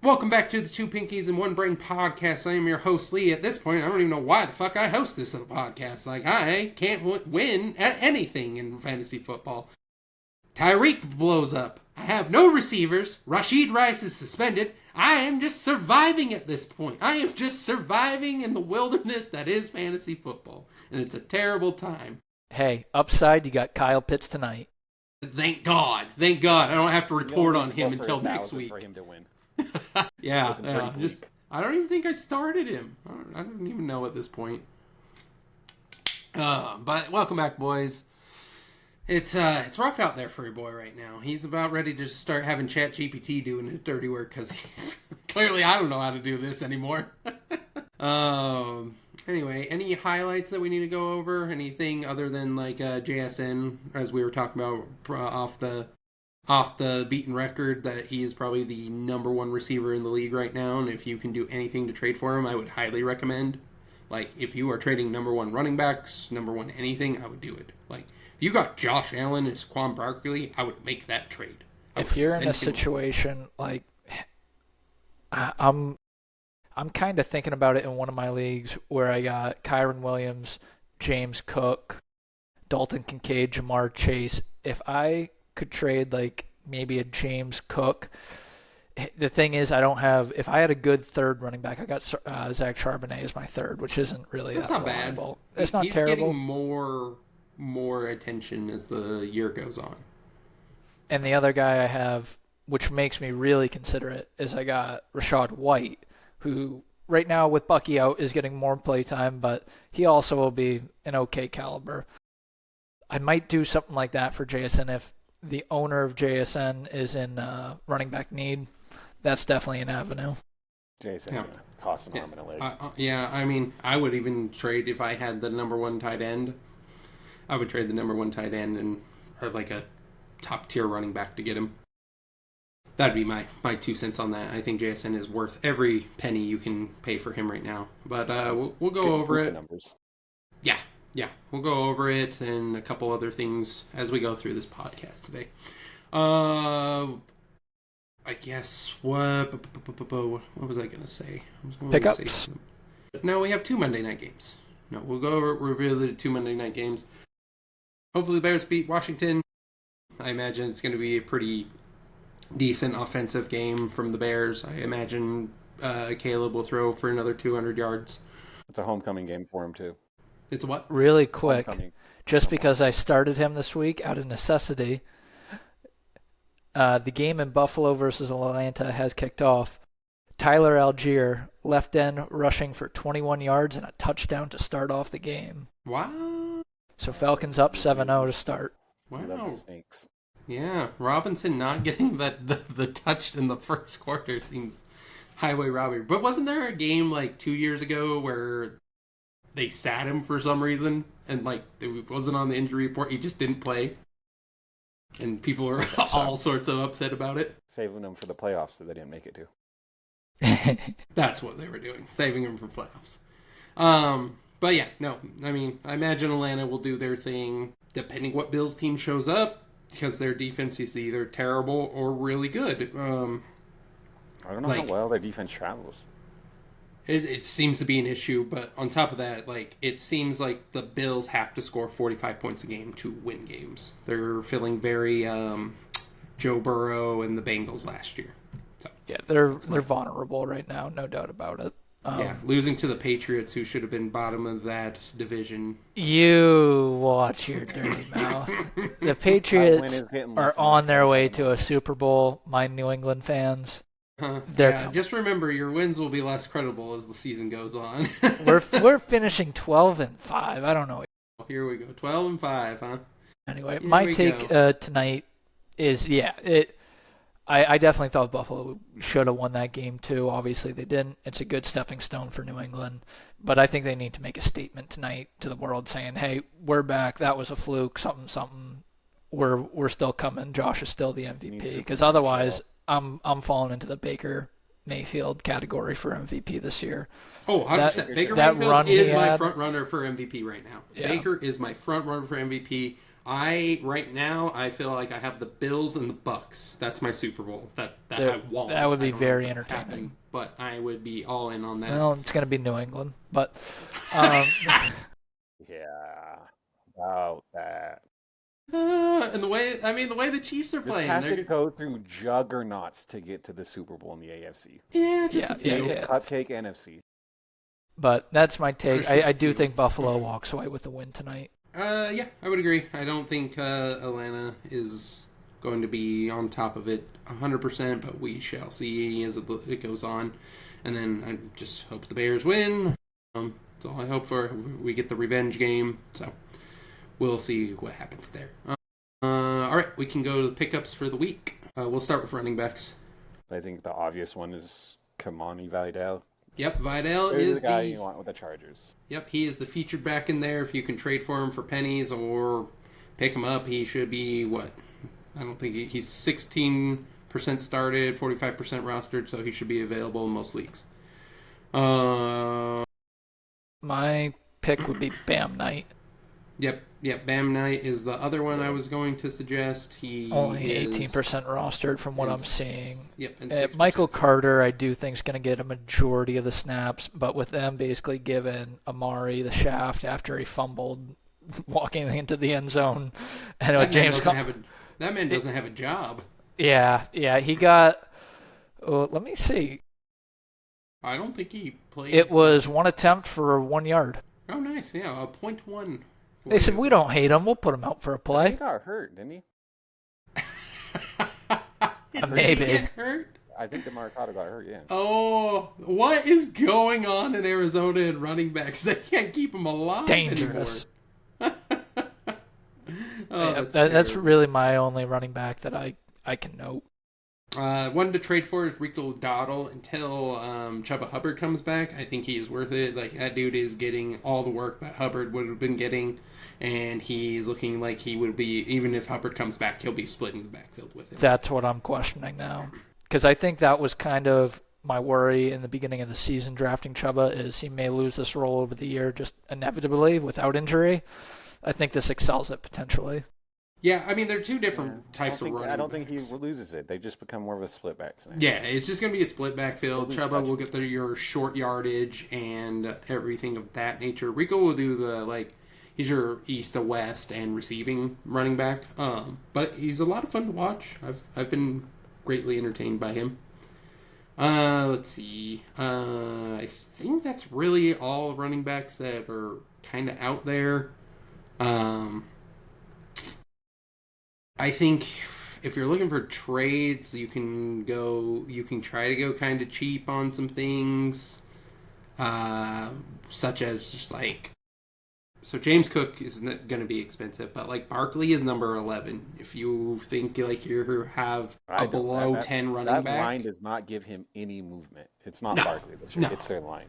Welcome back to the Two Pinkies and One Brain podcast. I am your host, Lee. At this point, I don't even know why the fuck I host this little podcast. Like, I can't win at anything in fantasy football. Tyreek blows up. I have no receivers. Rashid Rice is suspended. I am just surviving at this point. I am just surviving in the wilderness that is fantasy football. And it's a terrible time. Hey, upside, you got Kyle Pitts tonight. Thank God. Thank God. I don't have to report on him until next week. For him to win. Yeah. I don't even think I started him. I don't even know at this point. But welcome back, boys. It's rough out there for your boy right now. He's about ready to just start having ChatGPT doing his dirty work because clearly I don't know how to do this anymore. Anyway, any highlights that we need to go over? Anything other than like JSN, as we were talking about off the beaten record, that he is probably the number one receiver in the league right now, and if you can do anything to trade for him, I would highly recommend. Like, if you are trading number one running backs, number one anything, I would do it. Like, if you got Josh Allen and Saquon Barkley, I would make that trade. If you're in a situation like, I'm kind of thinking about it in one of my leagues where I got Kyron Williams, James Cook, Dalton Kincaid, Jamar Chase. If I could trade like maybe a James Cook, the thing is if I had a good third running back, I got Zach Charbonnet as my third, which isn't really That's not bad. It's not terrible. He's getting more attention as the year goes on. And the other guy I have, which makes me really consider it, is I got Rachaad White, who right now with Bucky out is getting more play time, but he also will be an okay caliber. I might do something like that for JSN if the owner of JSN is in running back need. That's definitely an avenue. JSN's going to cost an arm and a leg. I mean, I would even trade if I had the number one tight end. I would trade the number one tight end and have like a top tier running back to get him. That'd be my 2 cents on that. I think JSN is worth every penny you can pay for him right now. But we'll go over it. Numbers. Yeah, we'll go over it and a couple other things as we go through this podcast today. I guess what was I gonna say? Pickups. No, we have 2 Monday night games. No, we'll go over review the 2 Monday night games. Hopefully, the Bears beat Washington. I imagine it's going to be a pretty decent offensive game from the Bears. I imagine Caleb will throw for another 200 yards. It's a homecoming game for him too. It's a what? Really quick, just because I started him this week out of necessity. The game in Buffalo versus Atlanta has kicked off. Tyler Algier, left end, rushing for 21 yards and a touchdown to start off the game. Wow. So Falcons up 7-0 to start. Wow. We love the Snakes. Yeah, Robinson not getting the touch in the first quarter seems highway robbery. But wasn't there a game like 2 years ago where they sat him for some reason and like it wasn't on the injury report? He just didn't play, and people are all sorts of upset about it. Saving them for the playoffs that they didn't make it to. That's what they were doing, saving him for playoffs. But yeah, no, I mean, I imagine Atlanta will do their thing depending what Bills team shows up, because their defense is either terrible or really good. I don't know how well their defense travels. It seems to be an issue, but on top of that, like, it seems like the Bills have to score 45 points a game to win games. They're feeling very Joe Burrow and the Bengals last year. So, yeah, they're vulnerable right now, no doubt about it. Losing to the Patriots, who should have been bottom of that division. You watch your dirty mouth. The Patriots are on their way to a Super Bowl, my New England fans. Just remember, your wins will be less credible as the season goes on. We're finishing 12-5. I don't know. Here we go, 12-5, huh? Anyway, my take tonight is I definitely thought Buffalo should have won that game too. Obviously, they didn't. It's a good stepping stone for New England, but I think they need to make a statement tonight to the world saying, "Hey, we're back. That was a fluke. Something. We're still coming. Josh is still the MVP." Because otherwise, I'm falling into the Baker Mayfield category for MVP this year. Oh, 100%. Baker Mayfield is my front runner for MVP right now. Yeah. Baker is my front runner for MVP. Right now I feel like I have the Bills and the Bucks. That's my Super Bowl. That I want. That would be very entertaining. Happen, but I would be all in on that. Well, it's going to be New England, but yeah, about that. And the way the Chiefs are playing, have to go through juggernauts to get to the Super Bowl in the AFC. Yeah, just a few. Cupcake NFC. But that's my take. I do think Buffalo walks away with the win tonight. Yeah, I would agree. I don't think Atlanta is going to be on top of it 100%, but we shall see as it goes on. And then I just hope the Bears win. That's all I hope for. We get the revenge game, so we'll see what happens there. All right, we can go to the pickups for the week. We'll start with running backs. I think the obvious one is Kamani Vidal. Yep, Vidal is the guy you want with the Chargers. Yep, he is the featured back in there. If you can trade for him for pennies or pick him up, he should be, I don't think he's 16% started, 45% rostered, so he should be available in most leagues. My pick would be Bam Knight. Yep, Bam Knight is the other one I was going to suggest. He only 18% rostered from what I'm seeing. Yep, Michael Carter, I do think is going to get a majority of the snaps, but with them basically giving Amari the shaft after he fumbled walking into the end zone, and that James that man doesn't have a job. Yeah, he got. Let me see. I don't think he played. It was one attempt for 1 yard. Oh, nice. Yeah, a 0.1. They said, we don't hate him. We'll put him out for a play. He got hurt, didn't he? Maybe. Did he get hurt? I think the Mercado got hurt, yeah. Oh, what is going on in Arizona and running backs? They can't keep them alive Dangerous. That's really my only running back that I can note. One to trade for is Rico Dowdle until Chuba Hubbard comes back. I think he is worth it. Like, that dude is getting all the work that Hubbard would have been getting, and he's looking like he would be, even if Hubbard comes back, he'll be splitting the backfield with him. That's what I'm questioning now. Because I think that was kind of my worry in the beginning of the season drafting Chuba, is he may lose this role over the year just inevitably without injury. I think this excels it potentially. Yeah, I mean, they're two different types of running backs. I don't think he loses it. They just become more of a split back. Yeah, it's just going to be a split backfield. Chuba will get your short yardage and everything of that nature. Rico will do he's your east to west and receiving running back. But he's a lot of fun to watch. I've been greatly entertained by him. Let's see. I think that's really all running backs that are kind of out there. I think if you're looking for trades, you can try to go kind of cheap on some things, such as just so James Cook is going to be expensive, but Barkley is number 11. If you think you have a below 10 running back, that line does not give him any movement. It's not Barkley. It's their line.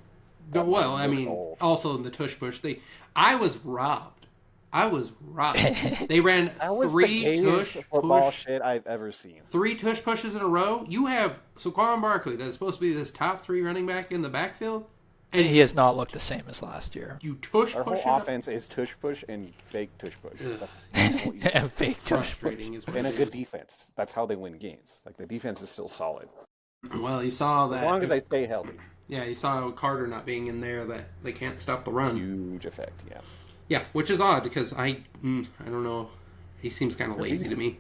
Well, I mean, also in the tush push, I was robbed. They ran three tush football shit I've ever seen. 3 tush pushes in a row. You have Saquon Barkley, that's supposed to be this top 3 running back in the backfield, and he has not looked the same as last year. You tush Our push. Our whole offense is tush push and fake tush push. And fake tush push. And a good defense. That's how they win games. The defense is still solid. Well, you saw that as long as they stay healthy. Yeah, you saw Carter not being in there, that they can't stop the run. Huge effect, yeah. Yeah, which is odd because I don't know. He seems kind of lazy to me.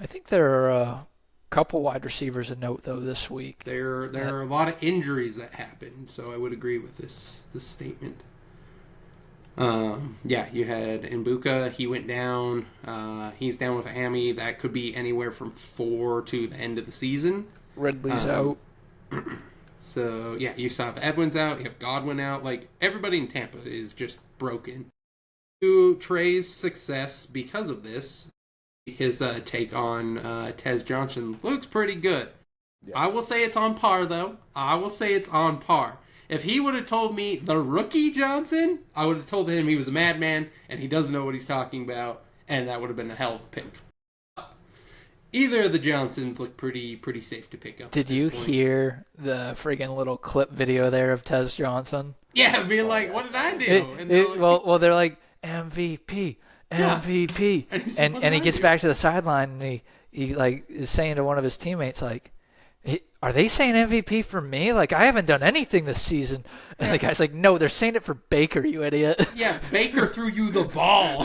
I think there are a couple wide receivers to note though this week. There are a lot of injuries that happened, so I would agree with this statement. Yeah, you had Mbuka. He went down. He's down with a hammy. That could be anywhere from 4 to the end of the season. Ridley's out. So yeah, you still have Edwin's out. You have Godwin out. Everybody in Tampa is just broken. To Trey's success because of this, his take on Tez Johnson looks pretty good. Yes. I will say it's on par, though. If he would have told me the rookie Johnson, I would have told him he was a madman and he doesn't know what he's talking about, and that would have been a hell of a pick. Either of the Johnsons look pretty safe to pick up. Did you hear the friggin' little clip video there of Tez Johnson? Yeah, being what did I do? Well, they're like, MVP, MVP. And he gets back to the sideline and he like is saying to one of his teammates like, are they saying MVP for me? Like, I haven't done anything this season. And the guy's like, no, they're saying it for Baker, you idiot. Yeah, Baker threw you the ball.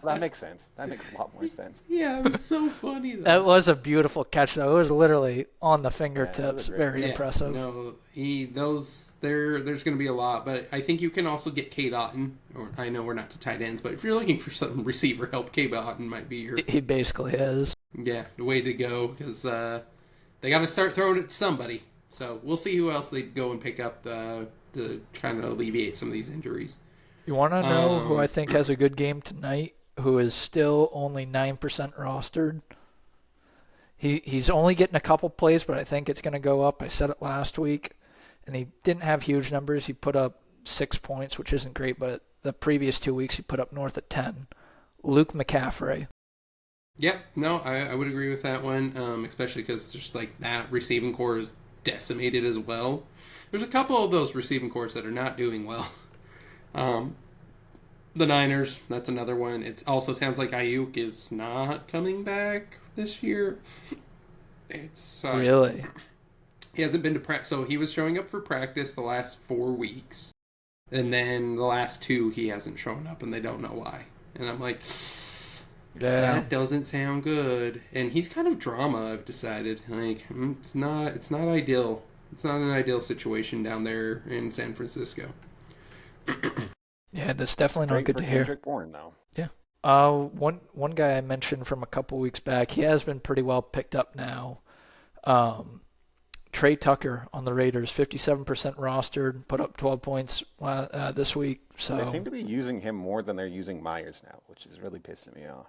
That makes sense. That makes a lot more sense. Yeah, it was so funny, though. That was a beautiful catch, though. It was literally on the fingertips. Very impressive. No, there's going to be a lot, but I think you can also get Cade Otton. Or I know we're not to tight ends, but if you're looking for some receiver help, Cade Otton might be your... He basically is. Yeah, the way to go, because they got to start throwing it to somebody. So we'll see who else they go and pick up to kind of alleviate some of these injuries. You want to know who I think has a good game tonight, who is still only 9% rostered? He's only getting a couple plays, but I think it's going to go up. I said it last week, and he didn't have huge numbers. He put up 6 points, which isn't great, but the previous 2 weeks he put up north of 10. Luke McCaffrey. Yep, no, I would agree with that one, especially because just like that receiving core is decimated as well. There's a couple of those receiving cores that are not doing well. The Niners, that's another one. It also sounds like Ayuk is not coming back this year. It's really? He hasn't been to practice. So he was showing up for practice the last 4 weeks. And then the last 2 he hasn't shown up and they don't know why. And I'm like, that doesn't sound good. And he's kind of drama, I've decided. Like, it's not ideal. It's not an ideal situation down there in San Francisco. Yeah, that's definitely not good to hear. Kendrick Bourne, though. Yeah. One guy I mentioned from a couple weeks back, he has been pretty well picked up now. Trey Tucker on the Raiders, 57% rostered, put up 12 points this week. So they seem to be using him more than they're using Myers now, which is really pissing me off.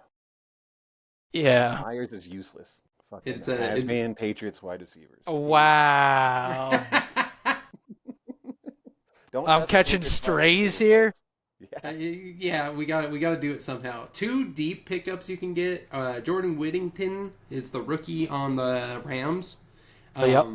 Yeah. Myers is useless. It's has-been Patriots wide receivers. Wow. I'm catching strays here. Yeah, we got to do it somehow. 2 deep pickups you can get. Jordan Whittington is the rookie on the Rams. Yep.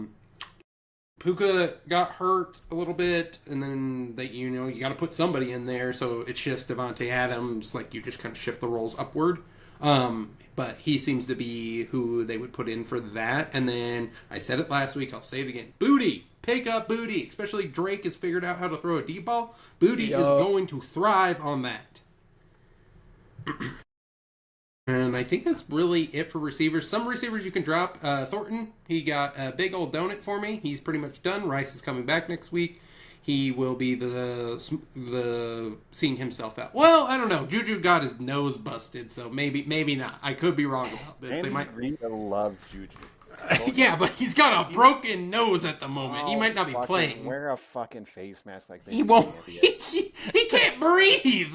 Puka got hurt a little bit, and then you got to put somebody in there, so it shifts Devontae Adams. Like, you just kind of shift the roles upward. But he seems to be who they would put in for that. And then I said it last week, I'll say it again. Booty! Pick up Booty! Especially Drake has figured out how to throw a deep ball. Booty is going to thrive on that. And I think that's really it for receivers. Some receivers you can drop. Thornton, he got a big old donut for me. He's pretty much done. Rice is coming back next week. He will be the seeing himself out. Well, I don't know. Juju got his nose busted, so maybe not. I could be wrong about this. Andy Reid loves Juju. Yeah, but he's got a broken nose at the moment. He might not be playing. Wear a fucking face mask like that. He won't. He can't breathe.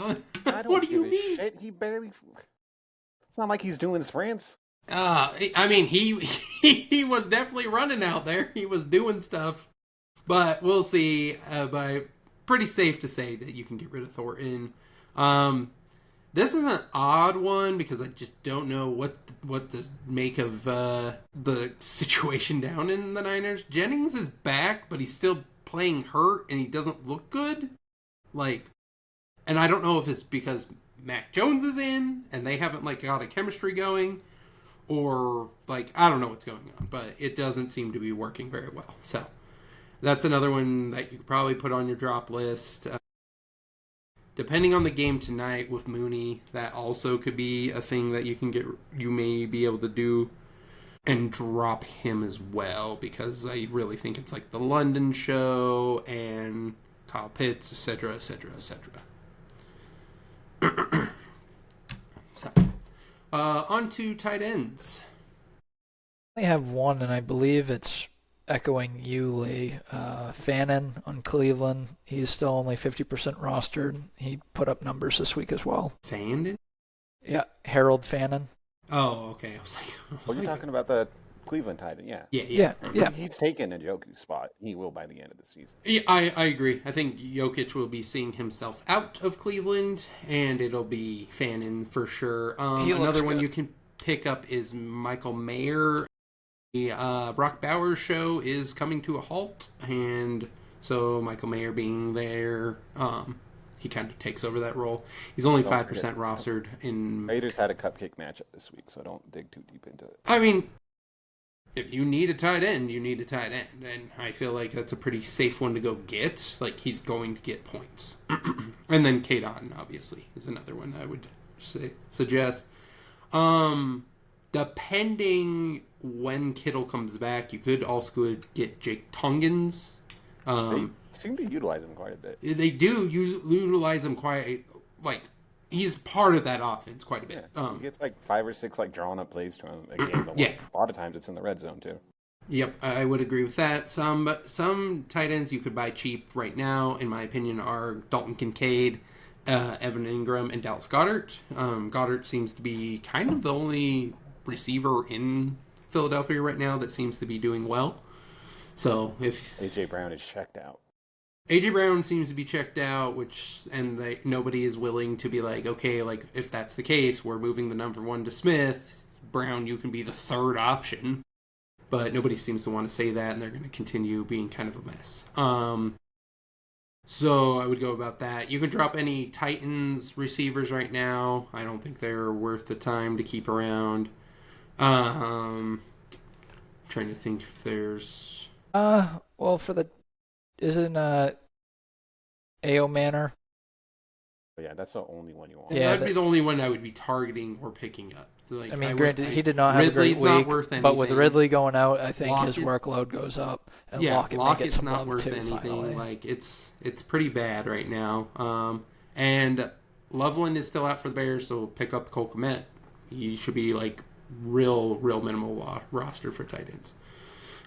What do you mean? Shit. He barely. It's not like he's doing sprints. I mean, he was definitely running out there. He was doing stuff. But we'll see. But pretty safe to say that you can get rid of Thornton. This is an odd one because I just don't know what to make of the situation down in the Niners. Jennings is back, but he's still playing hurt, and he doesn't look good. And I don't know if it's because Mac Jones is in, and they haven't got a chemistry going, or I don't know what's going on, but it doesn't seem to be working very well. So that's another one that you could probably put on your drop list. Depending on the game tonight with Mooney, that also could be a thing that you may be able to do and drop him as well, because I really think it's the London show and Kyle Pitts, etc., etc., etc. So, on to tight ends. I have one, and I believe it's echoing you, Lee. Fannin on Cleveland. He's still only 50% rostered. He put up numbers this week as well. Fannin? Yeah, Harold Fannin. Oh, okay. You're talking about the Cleveland tight end, yeah. Yeah. He's taken a Jokic spot. He will by the end of the season. Yeah, I agree. I think Jokic will be seeing himself out of Cleveland, and it'll be Fannin for sure. Another one you can pick up is Michael Mayer. The Brock Bowers show is coming to a halt, and so Michael Mayer being there, he kind of takes over that role. He's only Don't 5% forget, rostered in. Raiders had a cupcake matchup this week, so don't dig too deep into it. I mean, if you need a tight end, you need a tight end. And I feel like that's a pretty safe one to go get. Like, he's going to get points. And then Kate Otten, obviously, is another one I would suggest. Depending when Kittle comes back, you could also get Jake Tungans. They seem to utilize him quite a bit. They do utilize him quite, like, he's part of that offense quite a bit. Yeah, he gets like 5 or 6 like drawn up plays to him a game. Yeah. A lot of times it's in the red zone too. Yep, I would agree with that. Some tight ends you could buy cheap right now, in my opinion, are Dalton Kincaid, Evan Ingram, and Dallas Goedert. Goddard seems to be kind of the only receiver in Philadelphia right now that seems to be doing well. So if AJ Brown is checked out. AJ Brown seems to be checked out, nobody is willing to be like, okay, like if that's the case, we're moving the number 1 to Smith. Brown, you can be the third option. But nobody seems to want to say that, and they're going to continue being kind of a mess. So I would go about that. You can drop any Titans receivers right now. I don't think they're worth the time to keep around. Trying to think if there's... Well, isn't A.O. Manor? Yeah, that's the only one you want. Yeah, that'd be the only one I would be targeting or picking up. So like, I mean, granted, he did not have Ridley's a great week, not worth anything. but with Ridley going out, I think Lockett, his workload goes up. And Lockett's not worth too, anything. Finally. Like it's pretty bad right now. And Loveland is still out for the Bears, so pick up Cole Kmet. He should be like real minimal roster for tight ends.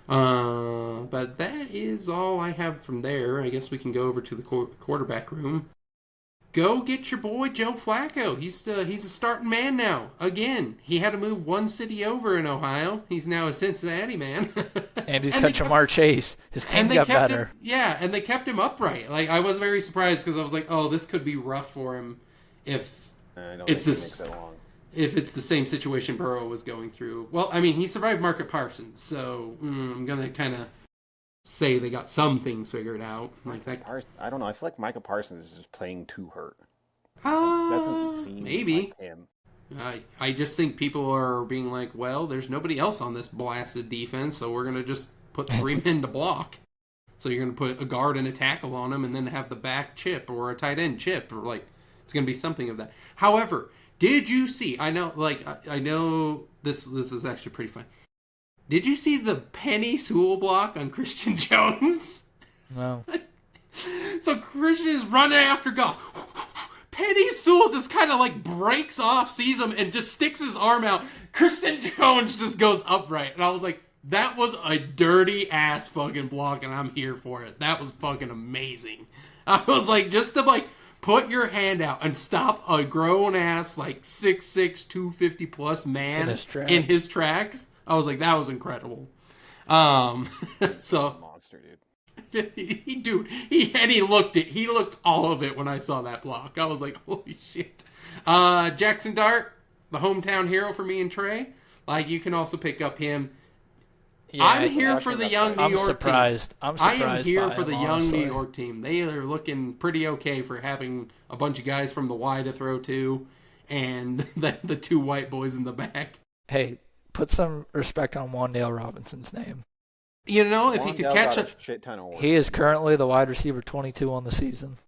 But that is all I have from there. I guess we can go over to the quarterback room. Go get your boy Joe Flacco. He's a starting man now. Again, he had to move one city over in Ohio. He's now a Cincinnati man. And he's got Jamar Chase. His team got better. And they kept him upright. Like I was very surprised because I was like, oh, this could be rough for him if it's the same situation Burrow was going through. Well, I mean, he survived Marcus Parsons, so I'm gonna kind of say they got some things figured out. Like that. I don't know. I feel like Micah Parsons is just playing too hurt. Doesn't seem maybe like him. I just think people are being like, well, there's nobody else on this blasted defense, so we're gonna just put 3 men to block. So you're gonna put a guard and a tackle on them, and then have the back chip or a tight end chip, or like it's gonna be something of that. However, did you see? I know this is actually pretty fun. Did you see the Penny Sewell block on Christian Jones? No. So Christian is running after Goff. Penny Sewell just kind of like breaks off, sees him, and just sticks his arm out. Christian Jones just goes upright. And I was like, that was a dirty ass fucking block, and I'm here for it. That was fucking amazing. I was like, just to like put your hand out and stop a grown ass like 6'6", 250 plus man in his tracks. I was like, that was incredible. So monster, dude. He looked all of it when I saw that block. I was like, holy shit. Jackson Dart, the hometown hero for me and Trey. Like, you can also pick up him. Yeah, I'm here for the young New York team. I'm surprised. I am here for the young honestly. New York team. They are looking pretty okay for having a bunch of guys from the Y to throw to, and the 2 white boys in the back. Hey, put some respect on Wan'Dale Robinson's name. You know, if he could catch a shit ton of work. He is currently the wide receiver 22 on the season.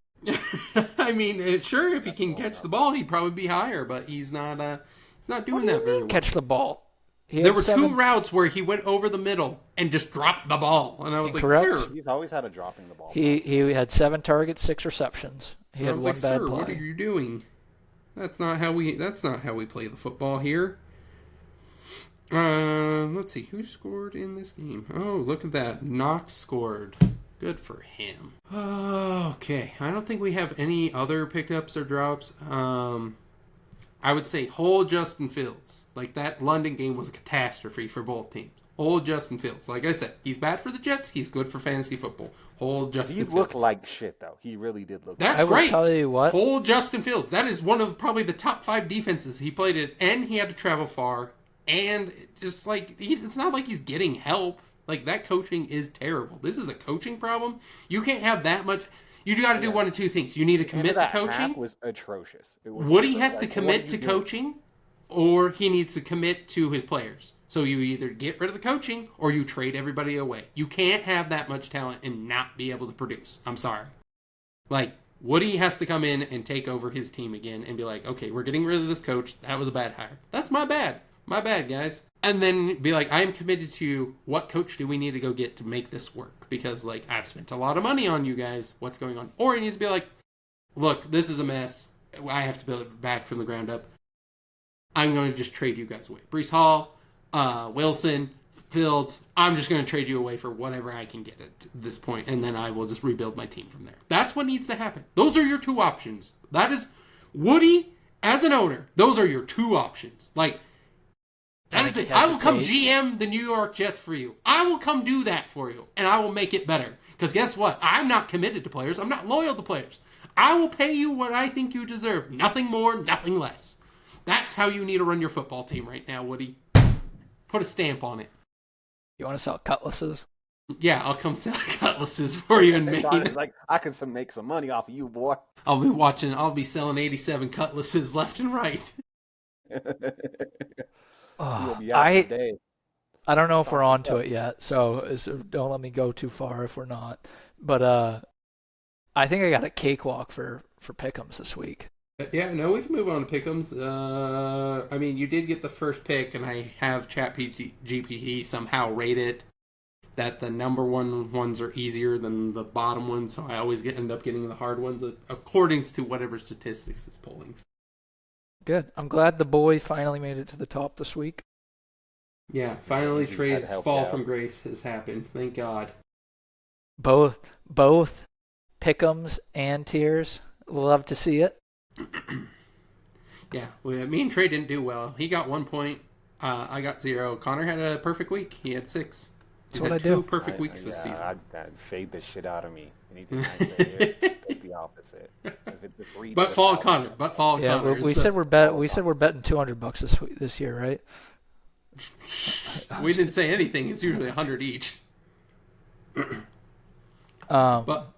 I mean, sure, if he can catch the ball, he'd probably be higher, but he's not doing that very well. Catch the ball. There were 2 routes where he went over the middle and just dropped the ball, and I was like, "Sir, he's always had a dropping the ball." He had 7 targets, 6 receptions. He had one bad "Sir, play. what are you doing? That's not how we play the football here." Let's see who scored in this game. Oh, look at that! Knox scored. Good for him. Okay, I don't think we have any other pickups or drops. I would say hold Justin Fields. Like, that London game was a catastrophe for both teams. Hold Justin Fields. Like I said, he's bad for the Jets. He's good for fantasy football. Hold Justin Fields. He looked like shit, though. He really did look That's like great. I will tell you what. Hold Justin Fields. That is one of probably the top 5 defenses he played in, and he had to travel far. And just like, it's not like he's getting help. Like, that coaching is terrible. This is a coaching problem. You can't have that much. You got to do one of two things. You need to commit to coaching. Half was atrocious. Woody has to commit to coaching, or he needs to commit to his players. So you either get rid of the coaching or you trade everybody away. You can't have that much talent and not be able to produce. I'm sorry. Like, Woody has to come in and take over his team again and be like, okay, we're getting rid of this coach. That was a bad hire. That's my bad. My bad, guys. And then be like, I am committed to what coach do we need to go get to make this work? Because, like, I've spent a lot of money on you guys. What's going on? Or he needs to be like, look, this is a mess. I have to build it back from the ground up. I'm going to just trade you guys away. Breece Hall, Wilson, Fields, I'm just going to trade you away for whatever I can get at this point, and then I will just rebuild my team from there. That's what needs to happen. Those are your two options. That is Woody, as an owner, those are your two options. Like, that is it. I will come GM the New York Jets for you. I will come do that for you, and I will make it better. Because guess what? I'm not committed to players. I'm not loyal to players. I will pay you what I think you deserve. Nothing more, nothing less. That's how you need to run your football team right now, Woody. Put a stamp on it. You want to sell cutlasses? Yeah, I'll come sell cutlasses for you in Maine. Like, I can make some money off of you, boy. I'll be selling 87 cutlasses left and right. I don't know if we're on to it yet, so don't let me go too far if we're not. But I think I got a cakewalk for Pick'ems this week. Yeah, no, we can move on to Pick'ems. I mean, you did get the first pick, and I have ChatGPT somehow rate it that the number one ones are easier than the bottom ones, so I always end up getting the hard ones according to whatever statistics it's pulling. Good. I'm glad the boy finally made it to the top this week. Yeah, finally Trey's fall from grace has happened. Thank God. Both Pick'ems and tiers. Love to see it. Yeah, me and Trey didn't do well. He got 1 point. I got 0. Connor had a perfect week. He had 6. He's had 2 perfect weeks this season. That fade the shit out of me. Anything I say, take the opposite. If it's a 3, but follow Connor. Connor. We said we're betting $200 this year, right? We didn't say anything. It's usually 100 each. But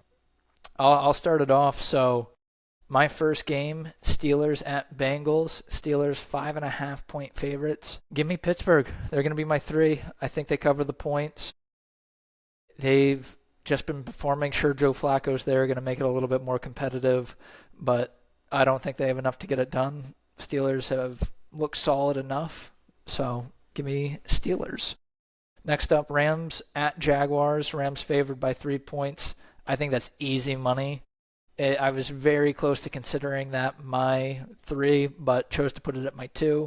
I'll start it off. So my first game, Steelers at Bengals. Steelers 5.5 point favorites. Give me Pittsburgh. They're going to be my 3. I think they cover the points. They've just been performing. Sure, Joe Flacco's there, going to make it a little bit more competitive, but I don't think they have enough to get it done. Steelers have looked solid enough, so give me Steelers. Next up, Rams at Jaguars. Rams favored by 3 points. I think that's easy money. I was very close to considering that my 3, but chose to put it at my 2.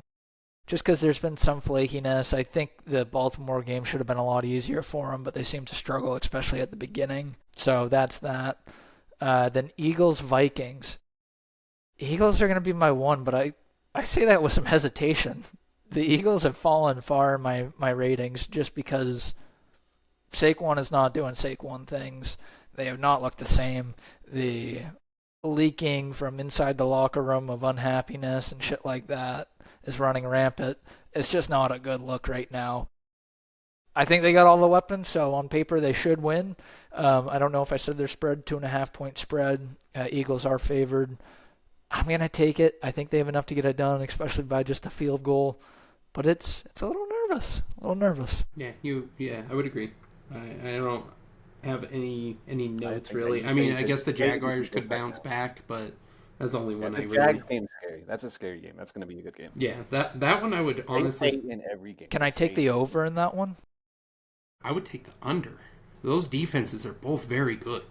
Just because there's been some flakiness. I think the Baltimore game should have been a lot easier for them, but they seem to struggle, especially at the beginning. So that's that. Then Eagles-Vikings. Eagles are going to be my 1, but I say that with some hesitation. The Eagles have fallen far in my ratings just because Saquon is not doing Saquon things. They have not looked the same. The leaking from inside the locker room of unhappiness and shit like that is running rampant. It's just not a good look right now. I think they got all the weapons, so on paper they should win. I don't know if I said their spread, 2.5 point spread. Eagles are favored. I'm going to take it. I think they have enough to get it done, especially by just a field goal. But it's a little nervous. Yeah, I would agree. I don't have any notes really. I mean, I guess the Jaguars could bounce back, but that's only one I really. The Jag game's scary. That's a scary game. That's going to be a good game. Yeah, that one I would honestly. In every game. Can I take the over in that one? I would take the under. Those defenses are both very good.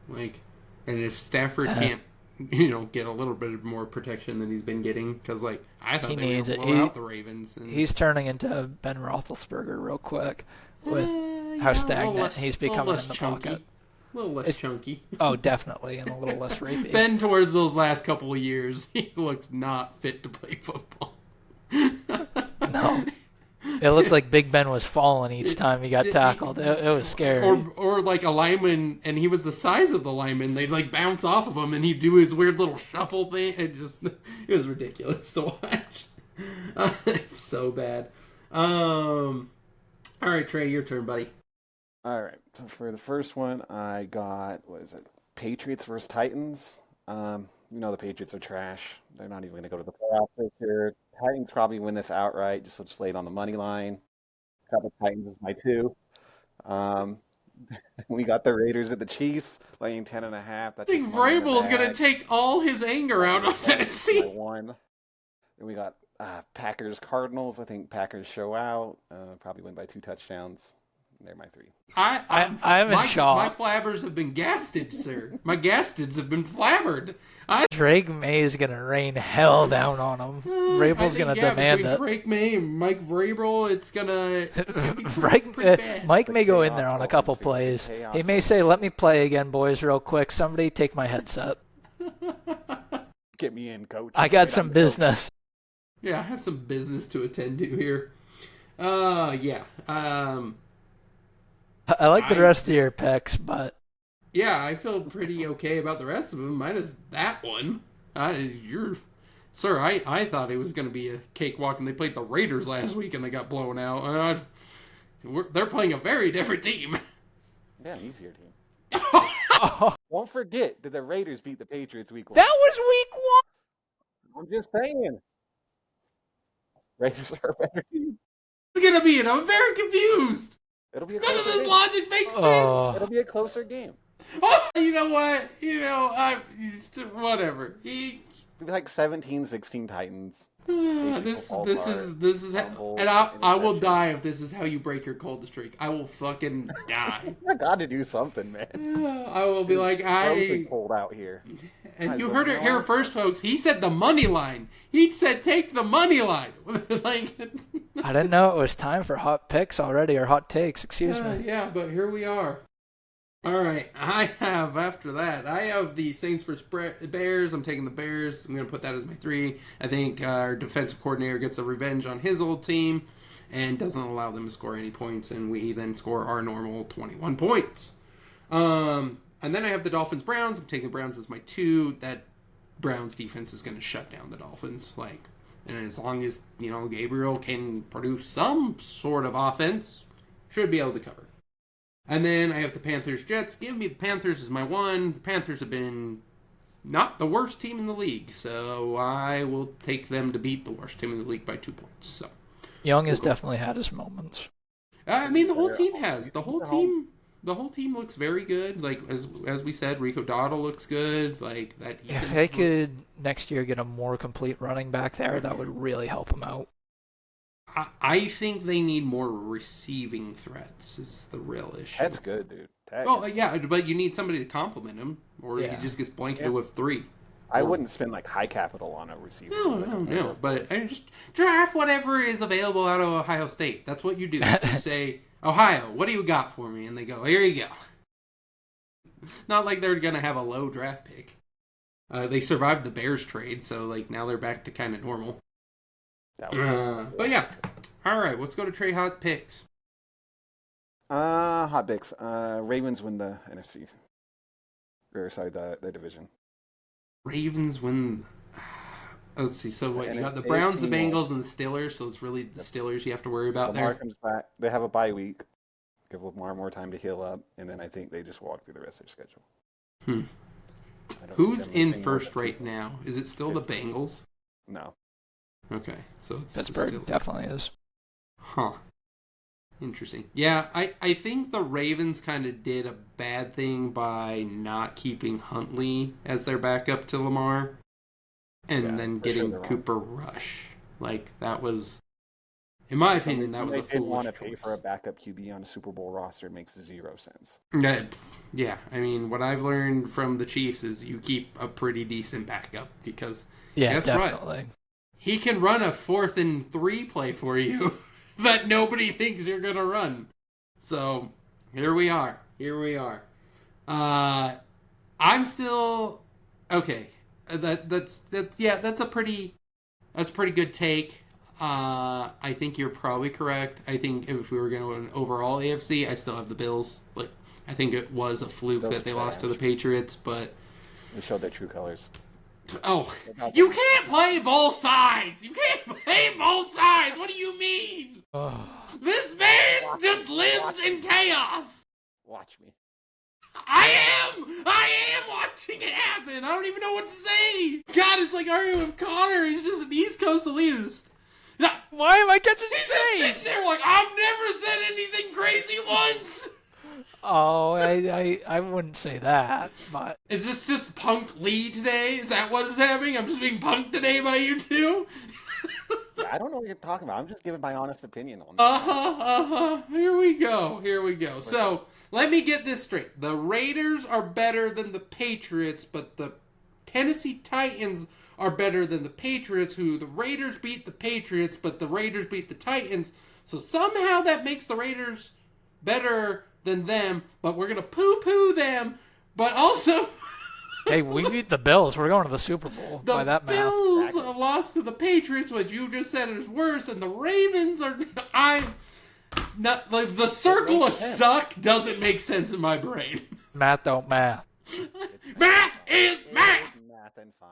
Like, and if Stafford can't, get a little bit more protection than he's been getting, because I thought they were going to blow out the Ravens. And he's turning into Ben Roethlisberger real quick with how stagnant he's becoming in the pocket. A little less chunky. Oh, definitely, and a little less rapey. Ben, towards those last couple of years, he looked not fit to play football. No. It looked like Big Ben was falling each time he got tackled. It was scary. Or like a lineman, and he was the size of the lineman. They'd bounce off of him, and he'd do his weird little shuffle thing. It was ridiculous to watch. It's so bad. All right, Trey, your turn, buddy. All right. So for the first one, I got, Patriots versus Titans. The Patriots are trash. They're not even going to go to the playoffs this year. Titans probably win this outright. Just lay it on the money line. Got the Titans as my 2. We got the Raiders at the Chiefs laying 10.5. I think Vrabel's going to take all his anger out on Tennessee. 1. Then we got Packers Cardinals. I think Packers show out. Probably win by 2 touchdowns. They're my 3. I'm in shock. My flabbers have been gasted, sir. My gastids have been flabbered. Drake May is going to rain hell down on him. Vrabel's going to demand it. Drake May and Mike Vrabel, it's going to be pretty bad. Mike may go in there on a couple plays. He may say, let me play again, boys, real quick. Somebody take my headset. Get me in, coach. I got some business. Yeah, I have some business to attend to here. Yeah. I like the rest of your picks, but... Yeah, I feel pretty okay about the rest of them, minus that one. Sir, I thought it was going to be a cakewalk, and they played the Raiders last week, and they got blown out. They're playing a very different team. Yeah, an easier team. Don't forget that the Raiders beat the Patriots week 1. That was week 1. I'm just saying. Raiders are a better team. It's going to be, and I'm very confused. It'll be None of this logic makes sense. It'll be a closer game. Oh, you know what? Whatever. It'll be like 17-16 Titans. This is how, and I will die if this is how you break your cold streak. I will fucking die. I got to do something, man. I will be like, It's cold out here. And you heard it here first, folks. He said the money line. He said take the money line. Like, I didn't know it was time for hot picks already, or hot takes. Excuse me. Yeah, but here we are. All right, after that, I have the Saints versus Bears. I'm taking the Bears. I'm going to put that as my 3. I think our defensive coordinator gets a revenge on his old team and doesn't allow them to score any points, and we then score our normal 21 points. And then I have the Dolphins-Browns. I'm taking the Browns as my 2. That Browns defense is going to shut down the Dolphins. And as long as, Gabriel can produce some sort of offense, should be able to cover. And then I have the Panthers-Jets. Give me the Panthers as my 1. The Panthers have been not the worst team in the league, so I will take them to beat the worst team in the league by 2 points. So Young has definitely had his moments. I mean, the whole team has. The whole team looks very good. Like as we said, Rico Dowdle looks good. Like that. If they could next year get a more complete running back there, that would really help them out. I think they need more receiving threats is the real issue. That's good, dude. Yeah, but you need somebody to complement him, or he just gets blanketed with 3. I wouldn't spend high capital on a receiver. No. But I just draft whatever is available out of Ohio State. That's what you do. You say, Ohio, what do you got for me? And they go, here you go. Not like they're going to have a low draft pick. They survived the Bears trade, so now they're back to kind of normal. But yeah. All right, let's go to Trey Hot picks. Hot picks. Ravens win the NFC. Or sorry, the division. Ravens win. Let's see. So what you got? The Browns, the Bengals, and the Steelers. So it's really the Steelers you have to worry about Lamar there. Comes back. They have a bye week. Give Lamar more time to heal up, and then I think they just walk through the rest of their schedule. Who's in first right now? Is it still Pittsburgh. The Bengals? No. Okay, so it's Pittsburgh definitely is. Huh. Interesting. Yeah, I think the Ravens kind of did a bad thing by not keeping Huntley as their backup to Lamar, and then getting Cooper Rush. That was, in my opinion, that was a foolish choice. They didn't want to pay for a backup QB on a Super Bowl roster. It makes 0 sense. Yeah, I mean, what I've learned from the Chiefs is you keep a pretty decent backup because guess definitely. What? He can run a 4th and 3 play for you that nobody thinks you're going to run. So, here we are. I'm still okay. That's a pretty good take. I think you're probably correct. I think if we were going to an overall AFC, I still have the Bills. I think it was a fluke that they lost to the Patriots, but they showed their true colors. Oh, you can't play both sides. What do you mean? This man just lives in chaos. Watch me. I I am watching it happen. I don't even know what to say. God, it's like arguing with Connor. He's just an East Coast elitist. Why am I catching He strays? just sits there like, I've never said anything crazy once. Oh, I wouldn't say that, but... Is this just Punk Lee today? Is that what is happening? I'm just being punked today by you two? Yeah, I don't know what you're talking about. I'm just giving my honest opinion on this. Here we go. So, let me get this straight. The Raiders are better than the Patriots, but the Tennessee Titans are better than the Patriots, who the Raiders beat the Patriots, but the Raiders beat the Titans. So somehow that makes the Raiders better than them, but we're going to poo-poo them, but also... Hey, we beat the Bills. We're going to the Super Bowl by that math. The Bills lost to the Patriots, which you just said is worse, and the Ravens are... I'm not... Like, the circle of suck doesn't make sense in my brain. Math don't math. Math is math! Math and fine.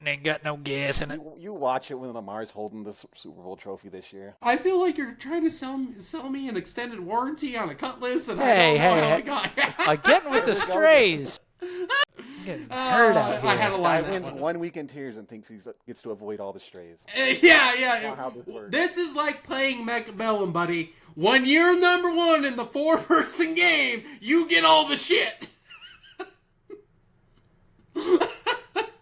Ain't got no gas in it. You watch it when Lamar's holding the Super Bowl trophy this year. I feel like you're trying to sell me an extended warranty on a Cutlass, and Hey, I don't know how I got getting with the strays. Getting hurt out here. I had a line. Guy wins 1 week in tears and thinks he gets to avoid all the strays. Yeah. How this works. This is like playing Mechabellum, buddy. When you're number one in the 4-person game, you get all the shit.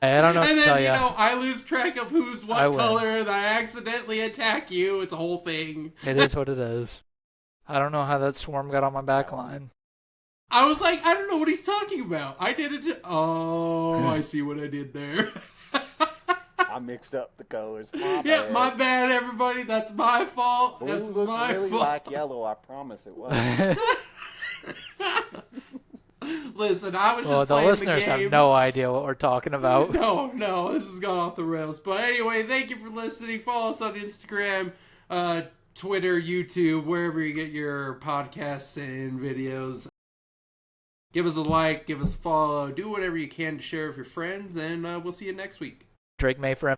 I don't know what and to then, tell you. I lose track of who's what color, and I accidentally attack you. It's a whole thing. It is what it is. I don't know how that swarm got on my back line. I was like, I don't know what he's talking about. I did it. Oh, I see what I did there. I mixed up the colors. My bad, everybody. That's my fault. Blue That's looked my really fault. like yellow. I promise it was. Listen, I was just the playing listeners the game. have no idea what we're talking about. No, this has gone off the rails. But anyway, thank you for listening. Follow us on Instagram, Twitter, YouTube, wherever you get your podcasts and videos. Give us a like, give us a follow, do whatever you can to share with your friends, and we'll see you next week. Drake May for